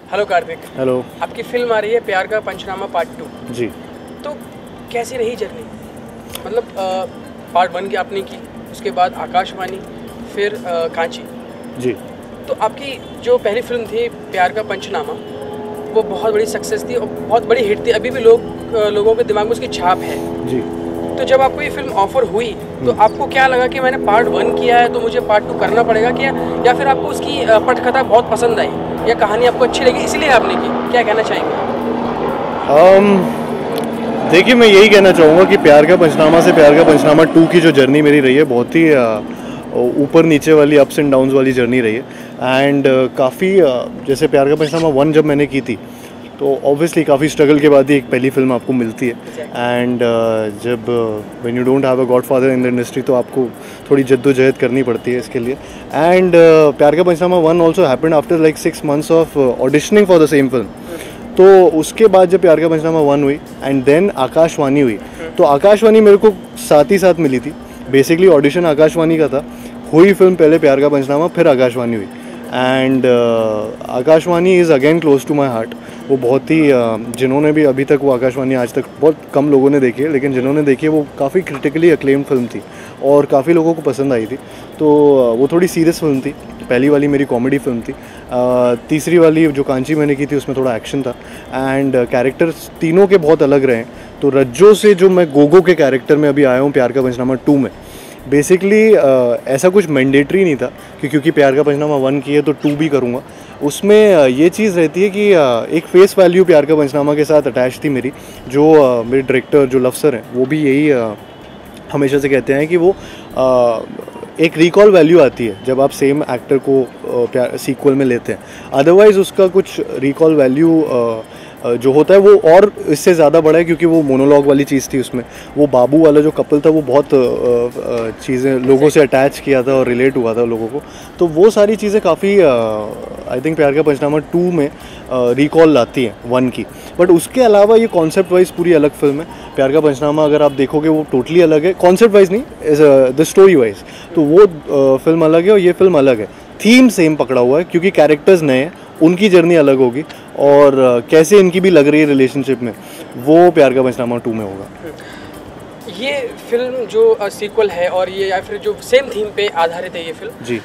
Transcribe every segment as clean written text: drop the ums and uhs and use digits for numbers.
Hello Kartik. Hello. आपकी film आ रही है प्यार का पंचनामा पार्ट 2। जी। तो कैसी रही जर्नी? मतलब पार्ट 1 की आपने की, उसके बाद आकाशवाणी, फिर कांची। जी। तो आपकी जो पहली फिल्म थी प्यार का पंचनामा, वो बहुत बड़ी सक्सेस थी और बहुत बड़ी हिट थी। अभी भी लोगों के दिमाग में उसकी छाप है। जी। तो जब आपको ये फिल्म ऑफर हुई तो आपको क्या लगा कि मैंने पार्ट 1 किया है तो मुझे पार्ट 2 करना पड़ेगा क्या, या फिर आपको उसकी पटकथा बहुत पसंद आई या कहानी आपको अच्छी लगी इसलिए आपने की? क्या कहना चाहेंगे? देखिए, मैं यही कहना चाहूँगा कि प्यार का पंचनामा से प्यार का पंचनामा 2 की जो जर्नी मेरी रही है, बहुत ही ऊपर नीचे वाली, अप्स एंड डाउन्स वाली जर्नी रही है। एंड काफ़ी जैसे प्यार का पंचनामा 1 जब मैंने की थी तो ऑब्वियसली काफ़ी स्ट्रगल के बाद ही एक पहली फिल्म आपको मिलती है। एंड जब when you don't have a godfather in the industry तो आपको थोड़ी जद्दोजहद करनी पड़ती है इसके लिए। एंड प्यार का पंचनामा 1 also happened after like 6 months of auditioning for the same film. तो उसके बाद जब प्यार का पंचनामा 1 हुई एंड देन आकाशवाणी हुई, तो आकाशवाणी मेरे को साथ ही साथ मिली थी। बेसिकली ऑडिशन आकाशवाणी का था, हुई फिल्म पहले प्यार का पंचनामा, फिर आकाशवाणी हुई। And Akaashvani is again close to my heart. वो बहुत ही जिन्होंने भी अभी तक वो आकाशवाणी आज तक बहुत कम लोगों ने देखी है, लेकिन जिन्होंने देखी है वो काफ़ी क्रिटिकली अक्लेम्ड फिल्म थी और काफ़ी लोगों को पसंद आई थी। तो वो थोड़ी सीरियस फिल्म थी। पहली वाली मेरी कॉमेडी फिल्म थी। तीसरी वाली जो कांची मैंने की थी उसमें थोड़ा एक्शन था। एंड कैरेक्टर्स तीनों के बहुत अलग रहे। तो रज्जो से जो मैं गोगो के कैरेक्टर में अभी आया हूँ प्यार का पंचनामा 2 में, बेसिकली ऐसा कुछ मैंडेटरी नहीं था कि क्योंकि प्यार का पंचनामा 1 की है तो 2 भी करूँगा। उसमें ये चीज़ रहती है कि एक फेस वैल्यू प्यार का पंचनामा के साथ अटैच थी मेरी। जो मेरे डायरेक्टर जो लव सर हैं वो भी यही हमेशा से कहते हैं कि वो एक रिकॉल वैल्यू आती है जब आप सेम एक्टर को सीक्वल में लेते हैं। अदरवाइज़ उसका कुछ रिकॉल वैल्यू जो होता है वो और इससे ज़्यादा बड़ा है, क्योंकि वो मोनोलॉग वाली चीज़ थी। उसमें वो बाबू वाला जो कपल था वो बहुत चीज़ें लोगों से अटैच किया था और रिलेट हुआ था लोगों को। तो वो सारी चीज़ें काफ़ी आई थिंक प्यार का पंचनामा 2 में रिकॉल लाती हैं 1 की। बट उसके अलावा ये कॉन्सेप्ट वाइज पूरी अलग फिल्म है। प्यार का पंचनामा अगर आप देखोगे वो टोटली अलग है, कॉन्सेप्ट वाइज नहीं, द स्टोरी वाइज। तो वो फिल्म अलग है और ये फिल्म अलग है। थीम सेम पकड़ा हुआ है क्योंकि कैरेक्टर्स नए हैं, उनकी जर्नी अलग होगी और कैसे इनकी भी लग रही है रिलेशनशिप में, वो प्यार का पंचनामा 2 में होगा। ये फिल्म जो सीक्वल है और ये या फिर जो सेम थीम पे आधारित है ये फिल्म जी,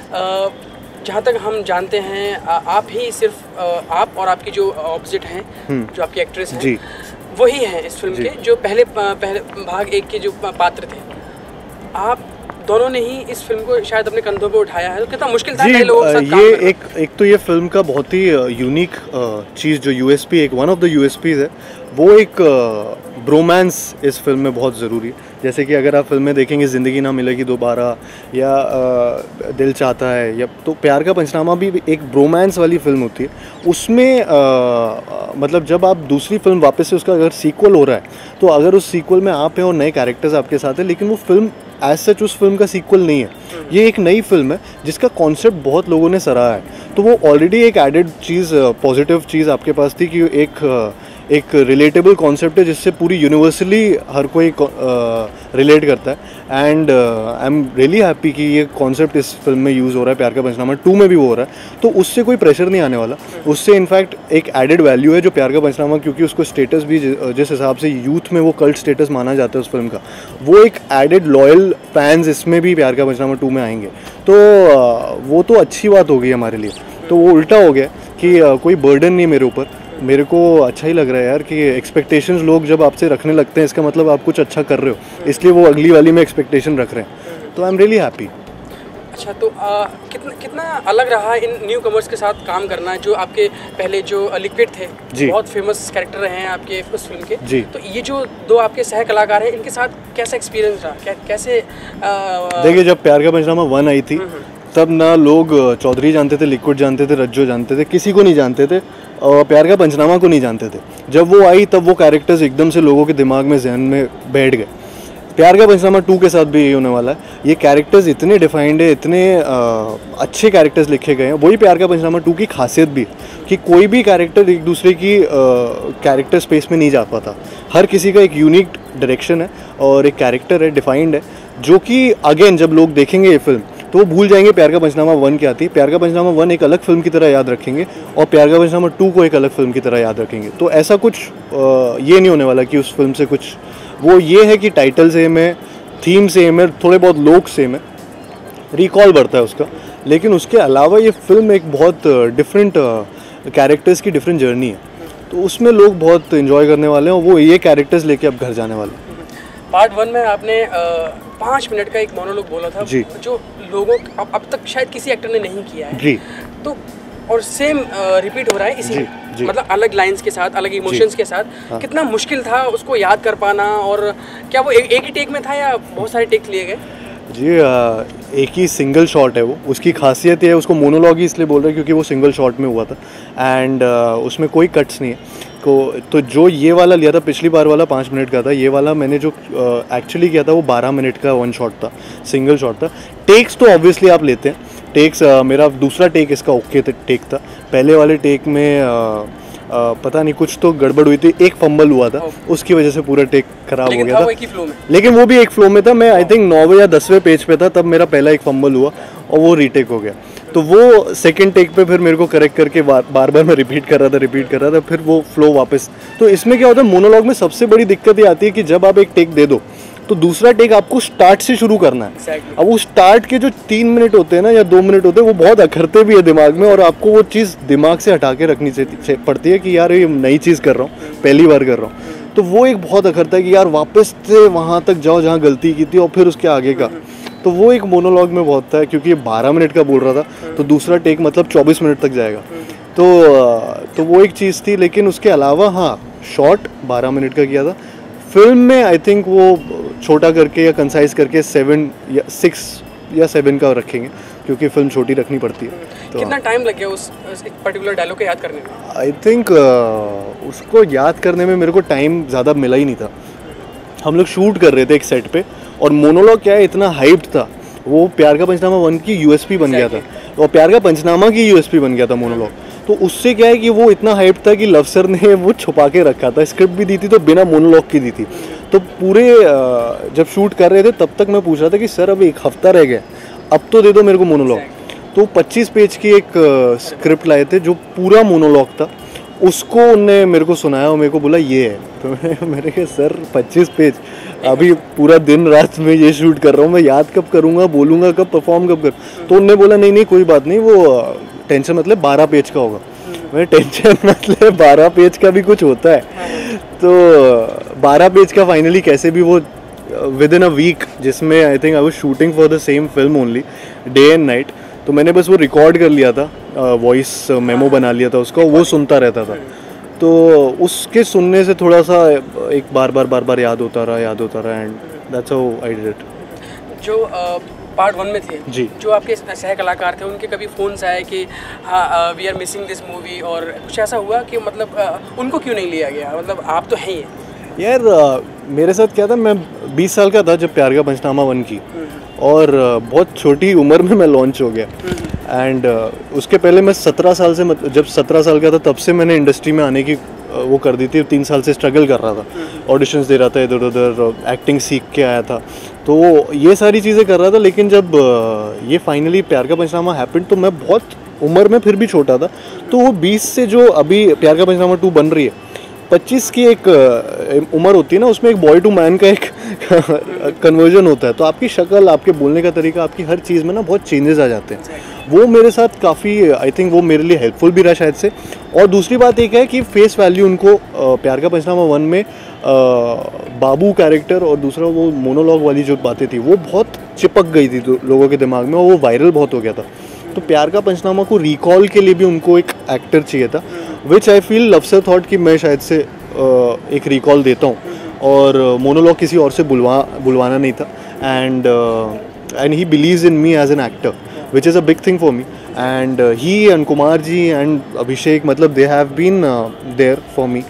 जहाँ तक हम जानते हैं आप ही सिर्फ आप और आपकी जो ऑपोजिट हैं, जो आपकी एक्ट्रेस हैं जी, वही हैं इस फिल्म के जो पहले भाग 1 के जो पात्र थे। आप दोनों ने ही इस फिल्म को शायद अपने कंधों पे उठाया है। तो कितना मुश्किल था नए लोगों के साथ काम करना? एक तो ये फिल्म का बहुत ही यूनिक चीज़ जो यूएसपी, एक वन ऑफ द यूएसपीज है, वो एक ब्रोमांस इस फिल्म में बहुत ज़रूरी है। जैसे कि अगर आप फिल्में देखेंगे ज़िंदगी ना मिलेगी दोबारा या दिल चाहता है, या तो प्यार का पंचनामा भी एक ब्रोमांस वाली फिल्म होती है। उसमें मतलब जब आप दूसरी फिल्म वापस से उसका अगर सीक्वल हो रहा है तो अगर उस सीक्वल में आप हैं और नए कैरेक्टर्स आपके साथ हैं, लेकिन वो फिल्म एज सच उस फिल्म का सीक्वल नहीं है, ये एक नई फिल्म है जिसका कॉन्सेप्ट बहुत लोगों ने सराहा है। तो वो ऑलरेडी एक एडेड चीज़, पॉजिटिव चीज़ आपके पास थी कि एक रिलेटेबल कॉन्सेप्ट है जिससे पूरी यूनिवर्सली हर कोई रिलेट करता है। And I am really happy कि ये कॉन्सेप्ट इस फिल्म में यूज़ हो रहा है, प्यार का पंचनामा 2 में भी वो हो रहा है। तो उससे कोई प्रेशर नहीं आने वाला, उससे इनफैक्ट एक एडेड वैल्यू है जो प्यार का पंचनामा, क्योंकि उसको स्टेटस भी जिस हिसाब से यूथ में वो कल्ट स्टेटस माना जाता है उस फिल्म का, वो एक एडेड लॉयल फैंस इसमें भी प्यार का पंचनामा 2 में आएंगे। तो वो तो अच्छी बात हो गई हमारे लिए। तो वो उल्टा हो गया कि कोई बर्डन नहीं मेरे ऊपर। मेरे को अच्छा ही लग रहा है यार कि एक्सपेक्टेशंस लोग जब आपसे रखने लगते हैं, इसका मतलब आप कुछ अच्छा कर रहे हो, इसलिए वो अगली वाली में एक्सपेक्टेशन रख रहे हैं। तो आई एम रियली हैप्पी। अच्छा, तो कितना अलग रहा इन न्यू कमर्स के साथ काम करना, जो आपके पहले जो लिक्विड थे जी, बहुत फेमस कैरेक्टर रहे हैं आपके उस फिल्म के जी। तो ये जो दो आपके सह कलाकार हैं, इनके साथ कैसा एक्सपीरियंस रहा? कैसे देखिए, जब प्यार का पंचनामा 1 आई थी तब ना लोग चौधरी जानते थे, लिक्विड जानते थे, रज्जो जानते थे, किसी को नहीं जानते थे और प्यार का पंचनामा को नहीं जानते थे। जब वो आई तब वो कैरेक्टर्स एकदम से लोगों के दिमाग में, जहन में बैठ गए। प्यार का पंचनामा 2 के साथ भी यही होने वाला है। ये कैरेक्टर्स इतने डिफाइंड है, इतने अच्छे कैरेक्टर्स लिखे गए हैं। वही प्यार का पंचनामा 2 की खासियत भी है कि कोई भी कैरेक्टर एक दूसरे की कैरेक्टर स्पेस में नहीं जा पाता। हर किसी का एक यूनिक डायरेक्शन है और एक कैरेक्टर है, डिफाइंड है, जो कि अगेन जब लोग देखेंगे ये फिल्म तो वो भूल जाएंगे प्यार का पंचनामा 1 क्या थी। प्यार का पंचनामा 1 एक अलग फिल्म की तरह याद रखेंगे और प्यार का पंचनामा 2 को एक अलग फिल्म की तरह याद रखेंगे। तो ऐसा कुछ ये नहीं होने वाला कि उस फिल्म से कुछ, वो ये है कि टाइटल सेम है, थीम सेम है, थोड़े बहुत लोग सेम है, रिकॉल बढ़ता है उसका, लेकिन उसके अलावा ये फिल्म एक बहुत डिफरेंट कैरेक्टर्स की डिफरेंट जर्नी है, तो उसमें लोग बहुत इन्जॉय करने वाले हैं और वो ये कैरेक्टर्स लेके अब घर जाने वाले हैं। पार्ट 1 में आपने 5 मिनट का एक मोनोलॉग बोला था जी, जो लोगों अब तक शायद किसी एक्टर ने नहीं किया है जी, तो और सेम रिपीट हो रहा है इसी जी, जी, मतलब अलग लाइंस के साथ, अलग इमोशंस के साथ। हाँ। कितना मुश्किल था उसको याद कर पाना, और क्या वो एक ही टेक में था या बहुत सारे टेक लिए गए? जी, एक ही सिंगल शॉट है वो, उसकी खासियत है, उसको मोनोलॉग ही इसलिए बोल रहे हैं क्योंकि वो सिंगल शॉट में हुआ था एंड उसमें कोई कट्स नहीं है को। तो जो ये वाला लिया था पिछली बार वाला 5 मिनट का था, ये वाला मैंने जो एक्चुअली किया था वो 12 मिनट का 1 शॉट था, सिंगल शॉट था। टेक्स तो ऑब्वियसली आप लेते हैं, टेक्स मेरा दूसरा टेक इसका ओके टेक था। पहले वाले टेक में पता नहीं कुछ तो गड़बड़ हुई थी, एक फंबल हुआ था, उसकी वजह से पूरा टेक खराब हो गया था, लेकिन वो भी एक फ्लो में था। मैं आई थिंक 9वें या 10वें पेज पे था तब मेरा पहला एक फंबल हुआ और वो रीटेक हो गया। तो वो सेकंड टेक पे फिर मेरे को करेक्ट करके बार बार मैं रिपीट कर रहा था, फिर वो फ्लो वापस। तो इसमें क्या होता है, मोनोलॉग में सबसे बड़ी दिक्कत ये आती है कि जब आप एक टेक दे दो तो दूसरा टेक आपको स्टार्ट से शुरू करना है। अब वो स्टार्ट के जो 3 मिनट होते हैं ना या 2 मिनट होते हैं, वो बहुत अखरते भी है दिमाग में, और आपको वो चीज़ दिमाग से हटा के रखनी पड़ती है कि यार ये नई चीज़ कर रहा हूँ, पहली बार कर रहा हूँ। तो वो एक बहुत अखरता है कि यार वापस से वहाँ तक जाओ जहाँ गलती की थी और फिर उसके आगे का। तो वो एक मोनोलॉग में बहुत था, क्योंकि ये 12 मिनट का बोल रहा था तो दूसरा टेक मतलब 24 मिनट तक जाएगा। तो वो एक चीज़ थी, लेकिन उसके अलावा हाँ, शॉर्ट 12 मिनट का किया था। फिल्म में आई थिंक वो छोटा करके या कंसाइज करके 6 या 7 का रखेंगे, क्योंकि फिल्म छोटी रखनी पड़ती है। तो कितना टाइम लग गया उस एक पर्टिकुलर डायलॉग को याद करने में? आई थिंक उसको याद करने में मेरे को टाइम ज़्यादा मिला ही नहीं था। हम लोग शूट कर रहे थे एक सेट पे, और मोनोलॉग क्या है, इतना हाइप्ड था, वो प्यार का पंचनामा 1 की यूएसपी बन गया था, और प्यार का पंचनामा की यूएसपी बन गया था मोनोलॉग। तो उससे क्या है कि वो इतना हाइप था कि लव सर ने वो छुपा के रखा था, स्क्रिप्ट भी दी थी तो बिना मोनोलॉग की दी थी। तो पूरे जब शूट कर रहे थे तब तक मैं पूछ रहा था कि सर अब 1 हफ्ता रह गया, अब तो दे दो मेरे को मोनोलॉग। तो 25 पेज की एक स्क्रिप्ट लाए थे जो पूरा मोनोलॉग था, उसको उनने मेरे को सुनाया और मेरे को बोला ये है। तो मैंने कहा सर 25 पेज, अभी पूरा दिन रात में ये शूट कर रहा हूँ, मैं याद कब करूँगा, बोलूँगा कब, परफॉर्म कब कर। तो उनने बोला नहीं कोई बात नहीं, वो टेंशन मतलब 12 पेज का होगा। मैं टेंशन मतलब 12 पेज का भी कुछ होता है। तो 12 पेज का फाइनली कैसे भी वो विद इन अ वीक, जिसमें I think I was shooting for the same film only day and night, तो मैंने बस वो रिकॉर्ड कर लिया था, वॉइस मेमो बना लिया था उसका, वो सुनता रहता था। तो उसके सुनने से थोड़ा सा एक बार याद होता रहा and that's how I did it. जो पार्ट 1 में थे जी, जो आपके सह कलाकार थे, उनके कभी फ़ोन्स आए कि हाँ we are missing this movie, और कुछ ऐसा हुआ कि मतलब उनको क्यों नहीं लिया गया? मतलब आप तो हैं ही यार। मेरे साथ क्या था, मैं 20 साल का था जब प्यार का पंचनामा 1 की, और बहुत छोटी उम्र में मैं लॉन्च हो गया। एंड उसके पहले मैं 17 साल से, जब 17 साल का था तब से मैंने इंडस्ट्री में आने की वो कर दी थी। 3 साल से स्ट्रगल कर रहा था, ऑडिशंस दे रहा था, इधर उधर एक्टिंग सीख के आया था, तो ये सारी चीज़ें कर रहा था। लेकिन जब ये फाइनली प्यार का पंचनामा हैपेंड, तो मैं बहुत उम्र में फिर भी छोटा था। तो वो 20 से जो अभी प्यार का पंचनामा 2 बन रही है, 25 की एक उम्र होती है ना, उसमें एक बॉय टू मैन का एक कन्वर्जन होता है। तो आपकी शक्ल, आपके बोलने का तरीका, आपकी हर चीज़ में ना बहुत चेंजेस आ जाते हैं। वो मेरे साथ काफ़ी आई थिंक वो मेरे लिए हेल्पफुल भी रहा शायद से। और दूसरी बात एक है कि फेस वैल्यू उनको प्यार का पंचनामा 1 में बाबू कैरेक्टर और दूसरा वो मोनोलॉग वाली जो बातें थी वो बहुत चिपक गई थी लोगों के दिमाग में, और वो वायरल बहुत हो गया था। तो प्यार का पंचनामा को रिकॉल के लिए भी उनको एक एक्टर चाहिए था, which I feel love sir thought कि मैं शायद से एक रिकॉल देता हूँ, और मोनोलॉग किसी और से बुलवाना नहीं था। And he believes in me as an actor, which is a big thing for me, and he and Kumar ji and Abhishek, मतलब they have been there for me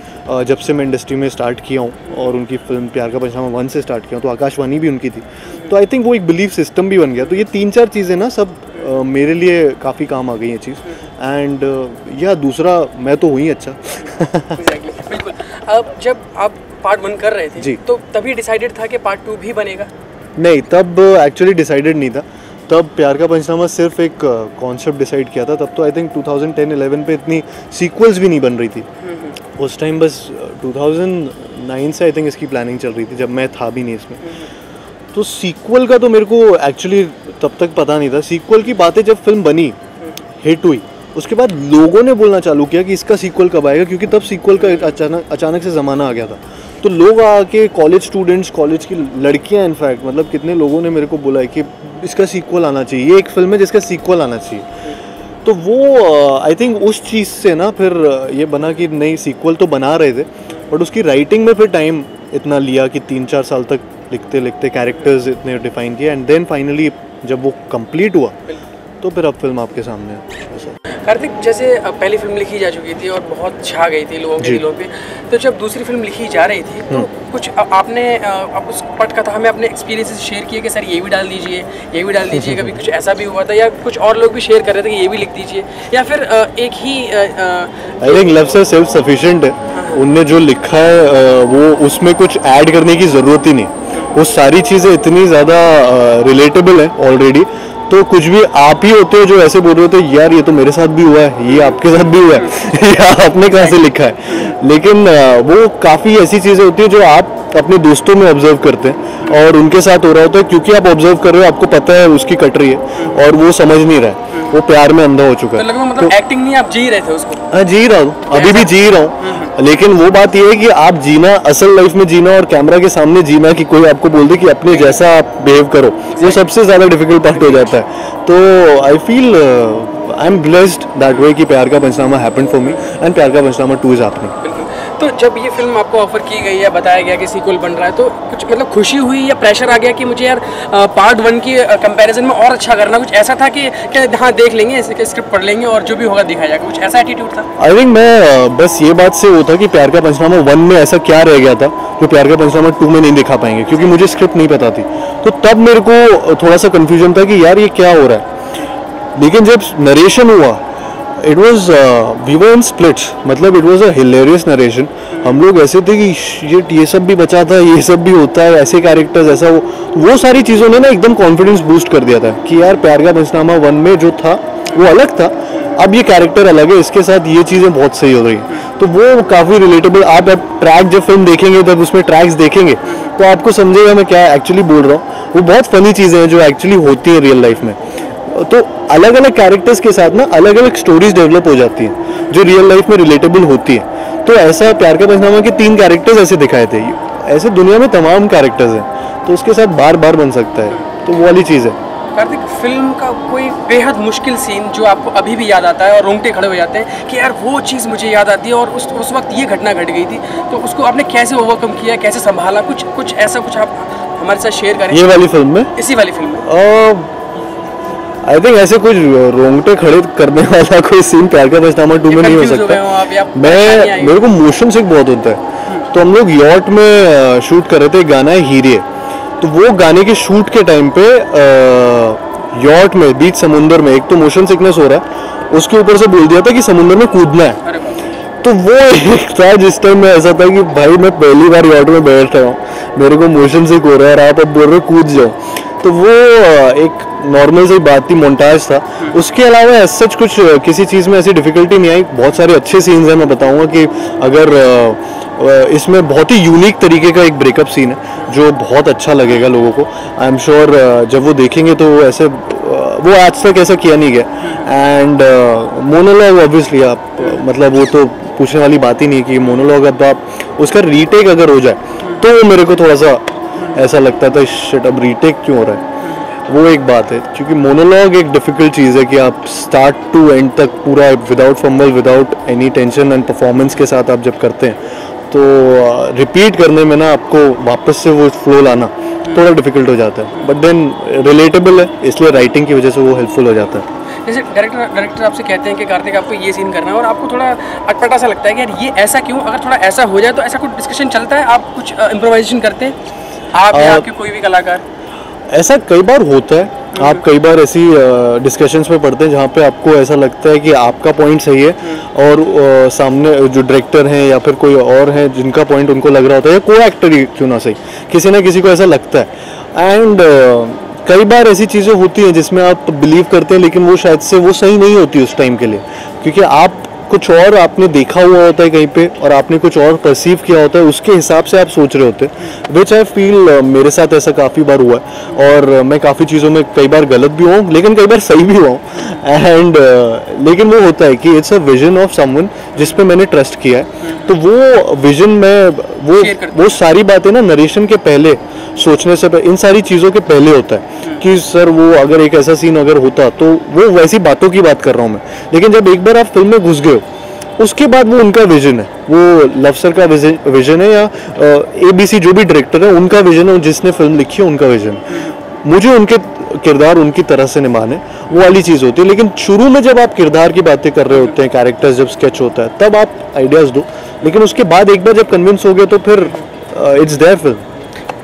जब से मैं इंडस्ट्री में स्टार्ट किया हूँ, और उनकी फिल्म प्यार का पंचनामा 1 से स्टार्ट किया हूँ, तो आकाशवाणी भी उनकी थी। तो आई थिंक वो एक बिलीफ सिस्टम भी बन गया। तो ये 3-4 चीज़ें ना सब मेरे लिए काफ़ी काम आ गई ये चीज़। एंड या दूसरा मैं तो हुई अच्छा। बिल्कुल। अब जब आप पार्ट 1 कर रहे थे जी, तो तभी डिसाइडेड था कि पार्ट 2 भी बनेगा? नहीं, तब एक्चुअली डिसाइडेड नहीं था। तब प्यार का पंचनामा सिर्फ एक कॉन्सेप्ट डिसाइड किया था, तब तो आई थिंक 2010-11 पे इतनी सीक्वल्स भी नहीं बन रही थी। उस टाइम बस 2009 से आई थिंक इसकी प्लानिंग चल रही थी, जब मैं था भी नहीं इसमें। तो सीक्वल का तो मेरे को एक्चुअली तब तक पता नहीं था। सीक्वल की बातें जब फिल्म बनी, हिट हुई, उसके बाद लोगों ने बोलना चालू किया कि इसका सीक्वल कब आएगा, क्योंकि तब सीक्वल का एक अचानक से ज़माना आ गया था। तो लोग आके, कॉलेज स्टूडेंट्स, कॉलेज की लड़कियां इनफैक्ट, मतलब कितने लोगों ने मेरे को बोला है कि इसका सीक्वल आना चाहिए, ये एक फिल्म है जिसका सीक्वल आना चाहिए। तो वो आई थिंक उस चीज़ से ना फिर ये बना कि नहीं, सीक्वल तो बना रहे थे बट उसकी राइटिंग में फिर टाइम इतना लिया कि 3-4 साल तक लिखते लिखते कैरेक्टर्स इतने डिफाइन किए, एंड देन फाइनली जब वो कंप्लीट हुआ तो फिर अब फिल्म आपके सामने है। कार्तिक, जैसे पहली फिल्म लिखी जा चुकी थी और बहुत छा गई थी लोगों के दिलों पे, तो जब दूसरी फिल्म लिखी जा रही थी तो कुछ आपने उस पटकथा में अपने एक्सपीरियंसेस शेयर किए कि सर ये भी डाल दीजिए, ये भी डाल दीजिए, कभी कुछ ऐसा भी हुआ था, या कुछ और लोग भी शेयर कर रहे थे कि ये भी लिख दीजिए, या फिर एक ही आई थिंक लव से सेल्फ सफिशिएंट है। उनने जो लिखा है वो उसमें कुछ ऐड करने की ज़रूरत ही नहीं, वो सारी चीज़ें इतनी ज़्यादा रिलेटेबल है ऑलरेडी। तो कुछ भी आप ही होते हो जो ऐसे बोल रहे होते यार ये तो मेरे साथ भी हुआ है, ये आपके साथ भी हुआ है या आपने कहाँ से लिखा है। लेकिन वो काफ़ी ऐसी चीज़ें होती है जो आप अपने दोस्तों में ऑब्जर्व करते हैं और उनके साथ हो रहा होता है, क्योंकि आप ऑब्जर्व कर रहे हो, आपको पता है उसकी कट रही है और वो समझ नहीं रहा है, वो प्यार में अंधा हो चुका है। तो मतलब एक्टिंग नहीं, आप जी रहे थे उसको? हाँ, जी रहा हूँ, अभी भी जी रहा हूँ। लेकिन वो बात ये है कि आप जीना, असल लाइफ में जीना और कैमरा के सामने जीना, कि कोई आपको बोल दे कि अपने जैसा आप बिहेव करो, वो सबसे ज़्यादा डिफिकल्ट पार्ट हो जाता है। तो I feel I am blessed that way कि प्यार का पंचनामा हैपेंड फॉर मी एंड प्यार का पंचनामा 2 इज हैपनिंग। तो जब ये फिल्म आपको ऑफर की गई है, बताया गया कि सीक्वल बन रहा है, तो कुछ मतलब खुशी हुई या प्रेशर आ गया कि मुझे यार पार्ट 1 की कंपैरिजन में और अच्छा करना, कुछ ऐसा था कि क्या हाँ देख लेंगे, इसके स्क्रिप्ट पढ़ लेंगे और जो भी होगा दिखाया जाएगा, कुछ ऐसा एटीट्यूड था? आई थिंक मैं बस ये बात से वो था कि प्यार का पंचनामा 1 में ऐसा क्या रह गया था जो प्यार का पंचनामा 2 में नहीं दिखा पाएंगे, क्योंकि मुझे स्क्रिप्ट नहीं पता थी। तो तब मेरे को थोड़ा सा कन्फ्यूजन था कि यार ये क्या हो रहा है। लेकिन जब नरेशन हुआ, it was we were in splits, मतलब it was a hilarious narration. हम लोग ऐसे थे कि ये सब भी बचा था, ये सब भी होता है, ऐसे कैरेक्टर्स, ऐसा वो सारी चीज़ों ने ना एकदम कॉन्फिडेंस बूस्ट कर दिया था कि यार प्यार का पंचनामा 1 में जो था वो अलग था, अब ये कैरेक्टर अलग है, इसके साथ ये चीज़ें बहुत सही हो रही हैं। तो वो काफ़ी रिलेटेबल। आप अब ट्रैक जब फिल्म देखेंगे, जब उसमें ट्रैक्स देखेंगे तो आपको समझेगा मैं क्या एक्चुअली बोल रहा हूँ। वो बहुत फनी चीज़ें हैं जो एक्चुअली होती हैं रियल लाइफ में। तो अलग अलग कैरेक्टर्स के साथ ना अलग अलग स्टोरीज डेवलप हो जाती हैं जो रियल लाइफ में रिलेटेबल होती है। तो ऐसा प्यार का पंचनामा के 3 कैरेक्टर्स ऐसे दिखाए थे, ऐसे दुनिया में तमाम कैरेक्टर्स हैं, तो उसके साथ बार बार बन सकता है, तो वो वाली चीज़ है। कार्तिक, फिल्म का कोई बेहद मुश्किल सीन जो आपको अभी भी याद आता है और रोंगटे खड़े हो जाते हैं कि यार वो चीज़ मुझे याद आती है और उस वक्त ये घटना घट गई थी, तो उसको आपने कैसे ओवरकम किया, कैसे संभाला, कुछ ऐसा कुछ आप हमारे साथ शेयर करें? ये वाली फिल्म में, इसी वाली फिल्म में आई थिंक ऐसे कुछ रोंगटे खड़े करने वाला कोई सीन प्यार का पंचनामा 2 में नहीं हो सकता। मेरे को मोशन सिक बहुत होता है। तो हम लोग यॉट में शूट कर रहे थे, गाना है हीरे। तो वो गाने के शूट के टाइम पे यॉट में बीच समुंदर में एक तो मोशन सिकनेस हो रहा है, उसके ऊपर से बोल दिया था कि समुंदर में कूदना है। तो वो एक था जिस टाइम में ऐसा था कि भाई मैं पहली बार यॉट में बैठ रहा हूँ, मेरे को मोशन सिक हो रहा है और आप अब बोल रहे हो कूद जाओ। तो वो एक नॉर्मल सी बात थी, मोन्टाज था। उसके अलावा ऐसा सच कुछ किसी चीज़ में ऐसी डिफ़िकल्टी नहीं आई। बहुत सारे अच्छे सीन्स हैं। मैं बताऊंगा कि अगर इसमें बहुत ही यूनिक तरीके का एक ब्रेकअप सीन है जो बहुत अच्छा लगेगा लोगों को। आई एम श्योर जब वो देखेंगे तो ऐसे वो आज तक ऐसा किया नहीं गया। एंड मोनोलॉग ऑब्वियसली आप मतलब वो तो पूछने वाली बात ही नहीं कि मोनोलॉग अब आप उसका रीटेक अगर हो जाए तो मेरे को थोड़ा सा ऐसा लगता था शिट अब रीटेक क्यों हो रहा है। वो एक बात है, क्योंकि मोनोलॉग एक डिफ़िकल्ट चीज़ है कि आप स्टार्ट टू एंड तक पूरा without fumble, without any tension and performance के साथ आप जब करते हैं तो रिपीट करने में ना आपको वापस से वो फ्लो लाना थोड़ा डिफ़िकल्ट हो जाता है। बट देन रिलेटेबल है, इसलिए राइटिंग की वजह से वो हेल्पफुल हो जाता है। जैसे डायरेक्टर आपसे कहते हैं कि कार्तिक आपको ये सीन करना है और आपको थोड़ा अटपटा सा लगता है कि यार ये ऐसा क्यों, अगर थोड़ा ऐसा हो जाए तो ऐसा कुछ डिस्कशन चलता है, आप कुछ इम्प्रोवाइजेशन करते हैं आप या आपके कोई भी कलाकार? ऐसा कई बार होता है। आप कई बार ऐसी डिस्कशंस में पढ़ते हैं जहाँ पे आपको ऐसा लगता है कि आपका पॉइंट सही है और सामने जो डायरेक्टर हैं या फिर कोई और हैं जिनका पॉइंट उनको लग रहा होता है, या को एक्टर ही क्यों ना सही, किसी ना किसी को ऐसा लगता है। एंड कई बार ऐसी चीज़ें होती हैं जिसमें आप बिलीव करते हैं लेकिन वो शायद से वो सही नहीं होती उस टाइम के लिए, क्योंकि आप कुछ और आपने देखा हुआ होता है कहीं पे और आपने कुछ और परसीव किया होता है, उसके हिसाब से आप सोच रहे होते हैं, विच आई फील मेरे साथ ऐसा काफ़ी बार हुआ है और मैं काफ़ी चीज़ों में कई बार गलत भी हुआ हूँ लेकिन कई बार सही भी हुआ हूँ एंड लेकिन वो होता है कि it's a vision of someone जिस पे मैंने ट्रस्ट किया है, तो वो विजन में वो सारी बातें ना नरेशन के पहले सोचने से इन सारी चीज़ों के पहले होता है कि सर वो अगर एक ऐसा सीन अगर होता तो वो वैसी बातों की बात कर रहा हूँ मैं, लेकिन जब एक बार आप फिल्म में घुस गए उसके बाद वो उनका विजन है, वो लव सर का विजन है या ABC जो भी डायरेक्टर है उनका विजन है, जिसने फिल्म लिखी है उनका विजन, मुझे उनके किरदार उनकी तरह से निभाने वो वाली चीज़ होती है। लेकिन शुरू में जब आप किरदार की बातें कर रहे होते हैं, कैरेक्टर्स जब स्केच होता है तब आप आइडियाज़ दो, लेकिन उसके बाद एक बार जब कन्विंस हो गए तो फिर इट्स देयर फिल्म।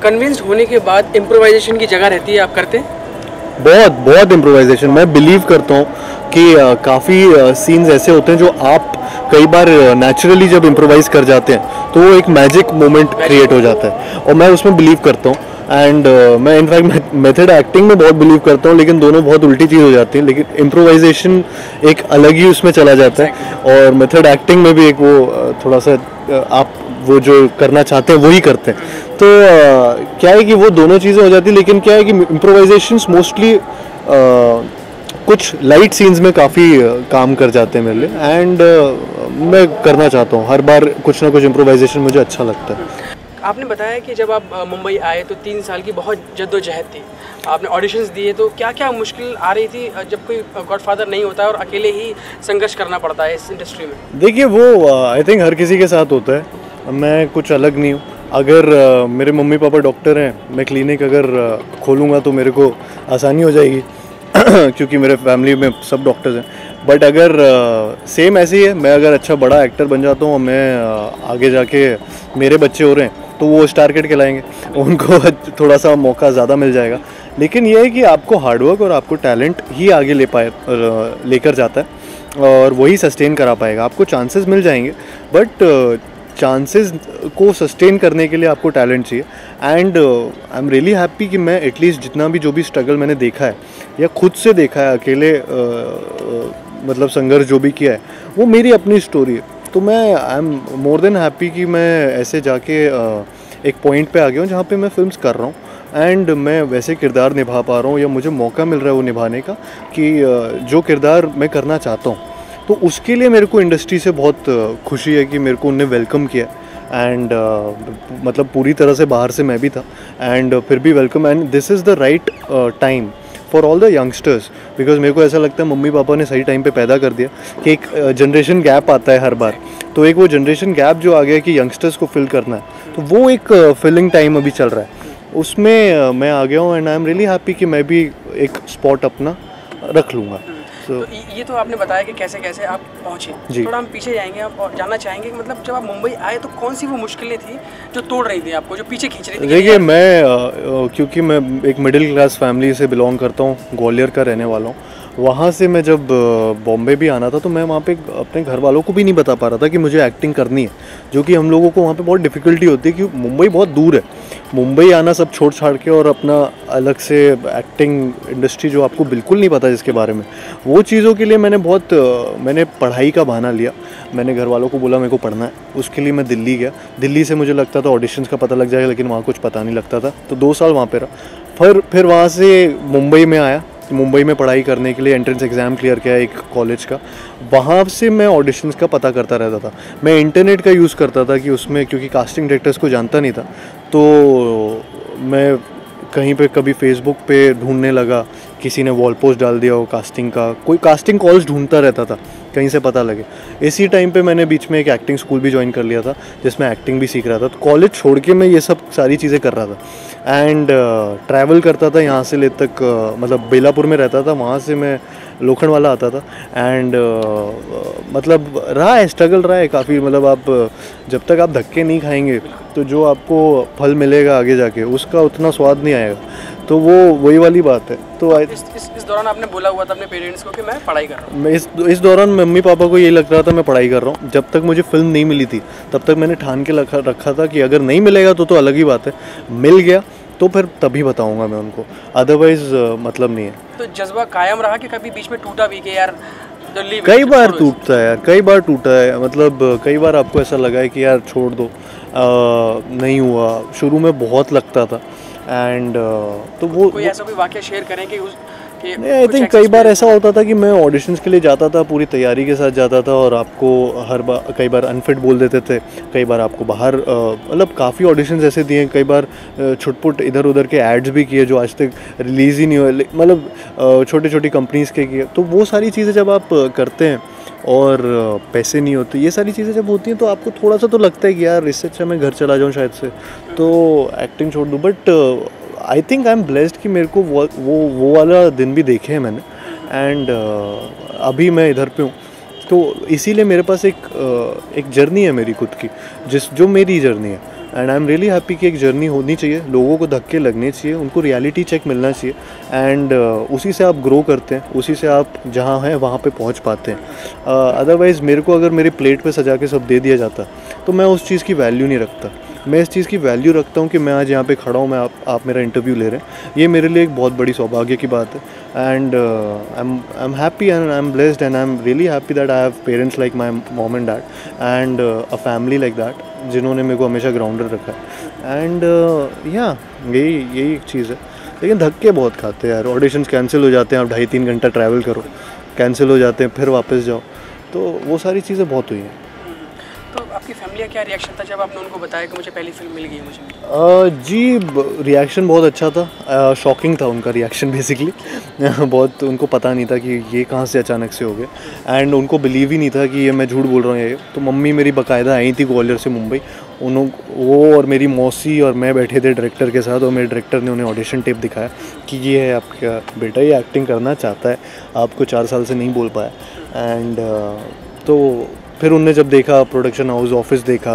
कन्विंस होने के बाद इम्प्रोवाइजेशन की जगह रहती है, आप करते हैं? बहुत बहुत इम्प्रोवाइजेशन मैं बिलीव करता हूँ कि काफ़ी सीन्स ऐसे होते हैं जो आप कई बार नेचुरली जब इम्प्रोवाइज कर जाते हैं तो वो एक मैजिक मोमेंट क्रिएट हो जाता है और मैं उसमें बिलीव करता हूँ एंड मैं इनफैक्ट मेथड एक्टिंग में बहुत बिलीव करता हूँ, लेकिन दोनों बहुत उल्टी चीज़ हो जाती है, लेकिन इम्प्रोवाइजेशन एक अलग ही उसमें चला जाता है और मेथड एक्टिंग में भी एक वो थोड़ा सा आप वो जो करना चाहते हैं वही करते हैं, तो क्या है कि वो दोनों चीज़ें हो जाती है, लेकिन क्या है कि इम्प्रोवाइजेशंस मोस्टली कुछ लाइट सीन्स में काफ़ी काम कर जाते हैं मेरे लिए एंड मैं करना चाहता हूँ हर बार कुछ ना कुछ इम्प्रोवाइजेशन मुझे अच्छा लगता है। आपने बताया कि जब आप मुंबई आए तो 3 साल की बहुत जद्दोजहद थी, आपने ऑडिशंस दिए, तो क्या क्या मुश्किल आ रही थी जब कोई गॉडफादर नहीं होता है और अकेले ही संघर्ष करना पड़ता है इस इंडस्ट्री में? देखिए वो आई थिंक हर किसी के साथ होता है, मैं कुछ अलग नहीं हूँ। अगर मेरे मम्मी पापा डॉक्टर हैं, मैं क्लिनिक अगर खोलूँगा तो मेरे को आसानी हो जाएगी क्योंकि मेरे फैमिली में सब डॉक्टर्स हैं, बट अगर सेम ऐसे ही है, मैं अगर अच्छा बड़ा एक्टर बन जाता हूँ और मैं आगे जाके मेरे बच्चे हो रहे हैं तो वो स्टार किड कहलाएंगे, उनको थोड़ा सा मौका ज़्यादा मिल जाएगा। लेकिन ये है कि आपको हार्डवर्क और आपको टैलेंट ही आगे लेकर जाता है और वही सस्टेन करा पाएगा। आपको चांसेस मिल जाएंगे बट चांसेस को सस्टेन करने के लिए आपको टैलेंट चाहिए and I am really happy कि मैं एटलीस्ट जितना भी जो भी स्ट्रगल मैंने देखा है या खुद से देखा है अकेले मतलब संघर्ष जो भी किया है वो मेरी अपनी स्टोरी है, तो मैं I am more than happy कि मैं ऐसे जाके एक पॉइंट पे आ गया हूँ जहाँ पे मैं फिल्म्स कर रहा हूँ एंड मैं वैसे किरदार निभा पा रहा हूँ या मुझे मौका मिल रहा है वो निभाने का कि जो किरदार मैं करना चाहता हूँ, तो उसके लिए मेरे को इंडस्ट्री से बहुत खुशी है कि मेरे को उन्होंने वेलकम किया एंड मतलब पूरी तरह से बाहर से मैं भी था एंड फिर भी welcome and this is the right time for all the youngsters, because मेरे को ऐसा लगता है मम्मी पापा ने सही टाइम पे पैदा कर दिया कि एक जनरेशन गैप आता है हर बार, तो एक वो जनरेशन गैप जो आ गया कि यंगस्टर्स को फिल करना है, तो वो एक फिलिंग टाइम अभी चल रहा है, उसमें मैं आ गया हूँ and I am really happy कि मैं भी एक स्पॉट अपना रख लूँगा। तो ये तो आपने बताया कि कैसे कैसे आप पहुँचे, थोड़ा हम पीछे जाएंगे और जानना चाहेंगे कि मतलब जब आप मुंबई आए तो कौन सी वो मुश्किलें थी जो तोड़ रही थी आपको, जो पीछे खींच रही थी? देखिए मैं क्योंकि मैं एक मिडिल क्लास फैमिली से बिलोंग करता हूँ, ग्वालियर का रहने वाला हूँ, वहाँ से मैं जब बॉम्बे भी आना था तो मैं वहाँ पे अपने घर वालों को भी नहीं बता पा रहा था कि मुझे एक्टिंग करनी है, जो कि हम लोगों को वहाँ पे बहुत डिफ़िकल्टी होती है कि मुंबई बहुत दूर है, मुंबई आना सब छोड़ छाड़ के और अपना अलग से एक्टिंग इंडस्ट्री जो आपको बिल्कुल नहीं पता जिसके बारे में, वो चीज़ों के लिए मैंने पढ़ाई का बहाना लिया, मैंने घर वालों को बोला मेरे को पढ़ना है, उसके लिए मैं दिल्ली गया, दिल्ली से मुझे लगता था ऑडिशंस का पता लग जाएगा लेकिन वहाँ कुछ पता नहीं लगता था, तो 2 साल वहाँ पे रहा, फिर वहाँ से मुंबई में आया, मुंबई में पढ़ाई करने के लिए एंट्रेंस एग्ज़ाम क्लियर किया एक कॉलेज का, वहाँ से मैं ऑडिशंस का पता करता रहता था, मैं इंटरनेट का यूज़ करता था कि उसमें क्योंकि कास्टिंग डायरेक्टर्स को जानता नहीं था तो मैं कहीं पे कभी फेसबुक पे ढूंढने लगा, किसी ने वॉल पोस्ट डाल दिया हो कास्टिंग का, कोई कास्टिंग कॉल्स ढूंढता रहता था कहीं से पता लगे। इसी टाइम पे मैंने बीच में एक एक्टिंग स्कूल भी ज्वाइन कर लिया था जिसमें एक्टिंग भी सीख रहा था, तो कॉलेज छोड़ के मैं ये सब सारी चीज़ें कर रहा था एंड ट्रैवल करता था यहाँ से ले तक, मतलब बेलापुर में रहता था, वहाँ से मैं लोखंड वाला आता था एंड मतलब रहा है स्ट्रगल रहा है काफ़ी, मतलब आप जब तक आप धक्के नहीं खाएंगे तो जो आपको फल मिलेगा आगे जाके उसका उतना स्वाद नहीं आएगा, तो वो वही वाली बात है। तो इस दौरान आपने बोला हुआ था अपने पेरेंट्स को कि मैं पढ़ाई कर रहा हूँ? इस दौरान मम्मी पापा को यही लग रहा था मैं पढ़ाई कर रहा हूँ, जब तक मुझे फिल्म नहीं मिली थी तब तक मैंने ठान के रखा था कि अगर नहीं मिलेगा तो अलग ही बात है, मिल गया तो फिर तभी बताऊंगा मैं उनको, अदरवाइज मतलब नहीं है। तो जज्बा कायम रहा कि कभी बीच में टूटा भी कि यार कई बार टूटता है यार, कई बार टूटा है, मतलब कई बार आपको ऐसा लगा है कि यार छोड़ दो, नहीं हुआ। शुरू में बहुत लगता था एंड तो वो कोई ऐसा कोई वाकया शेयर करें कि नहीं, आई थिंक कई बार ऐसा होता था कि मैं ऑडिशंस के लिए जाता था, पूरी तैयारी के साथ जाता था और आपको हर बार कई बार अनफिट बोल देते थे, कई बार आपको बाहर मतलब काफ़ी ऑडिशंस ऐसे दिए, कई बार छुटपुट इधर उधर के एड्स भी किए जो आज तक रिलीज़ ही नहीं हुए, मतलब छोटी छोटी कंपनीज़ के किए। तो वो सारी चीज़ें जब आप करते हैं और पैसे नहीं होते, ये सारी चीज़ें जब होती हैं तो आपको थोड़ा सा तो लगता है कि यार इससे अच्छा मैं घर चला जाऊँ शायद से, तो एक्टिंग छोड़ दूँ। But I think I am blessed कि मेरे को वो वाला दिन भी देखे हैं मैंने एंड अभी मैं इधर पे हूँ, तो इसीलिए मेरे पास एक जर्नी है मेरी खुद की, जो मेरी जर्नी है and I am really happy कि एक जर्नी होनी चाहिए, लोगों को धक्के लगने चाहिए, उनको रियलिटी चेक मिलना चाहिए एंड उसी से आप ग्रो करते हैं, उसी से आप जहाँ हैं वहाँ पे पहुँच पाते हैं। अदरवाइज़ मेरे को अगर मेरी प्लेट पे सजा के सब दे दिया जाता तो मैं उस चीज़ की वैल्यू नहीं रखता। मैं इस चीज़ की वैल्यू रखता हूँ कि मैं आज यहाँ पे खड़ा हूँ, मैं आप मेरा इंटरव्यू ले रहे हैं, ये मेरे लिए एक बहुत बड़ी सौभाग्य की बात है and I am happy and I am blessed and I am really happy that I have parents like my mom and dad and a family like that, जिन्होंने मेरे को हमेशा ग्राउंडेड रखा है एंड या यही एक चीज़ है। लेकिन धक्के बहुत खाते हैं यार, ऑडिशंस कैंसिल हो जाते हैं, आप 2.5-3 घंटा ट्रैवल करो, कैंसिल हो जाते हैं, फिर वापस जाओ, तो वो सारी चीज़ें बहुत हुई हैं। तो आपकी फैमिली का क्या रिएक्शन था जब आपने उनको बताया कि मुझे पहली फिल्म मिल गई मुझे? जी रिएक्शन बहुत अच्छा था, शॉकिंग था उनका रिएक्शन बेसिकली बहुत, उनको पता नहीं था कि ये कहाँ से अचानक से हो गया एंड उनको बिलीव ही नहीं था कि ये मैं झूठ बोल रहा हूँ ये। तो मम्मी मेरी बाकायदा आई थी ग्वालियर से मुंबई, वो और मेरी मौसी और मैं बैठे थे डायरेक्टर के साथ और मेरे डायरेक्टर ने उन्हें ऑडिशन टेप दिखाया कि ये है आपका बेटा, ये एक्टिंग करना चाहता है, आपको 4 साल से नहीं बोल पाया एंड तो फिर उनने जब देखा प्रोडक्शन हाउस ऑफिस देखा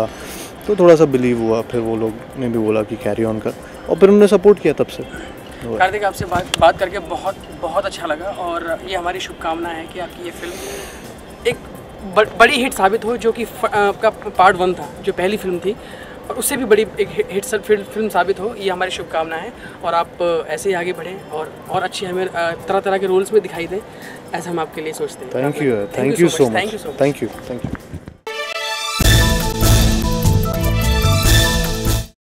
तो थोड़ा सा बिलीव हुआ, फिर वो लोग ने भी बोला कि कैरी ऑन कर और फिर उन्होंने सपोर्ट किया तब से। कार्तिक आपसे बात करके बहुत बहुत अच्छा लगा और ये हमारी शुभकामना है कि आपकी ये फिल्म एक बड़ी हिट साबित हो, जो कि आपका पार्ट 1 था, जो पहली फिल्म थी, और उससे भी बड़ी एक हिट फिल्म साबित हो, ये हमारी शुभकामना है। और आप ऐसे ही आगे बढ़ें और अच्छी हमें तरह तरह के रोल्स में दिखाई दें, ऐसा हम आपके लिए सोचते हैं। Thank you so much, thank you.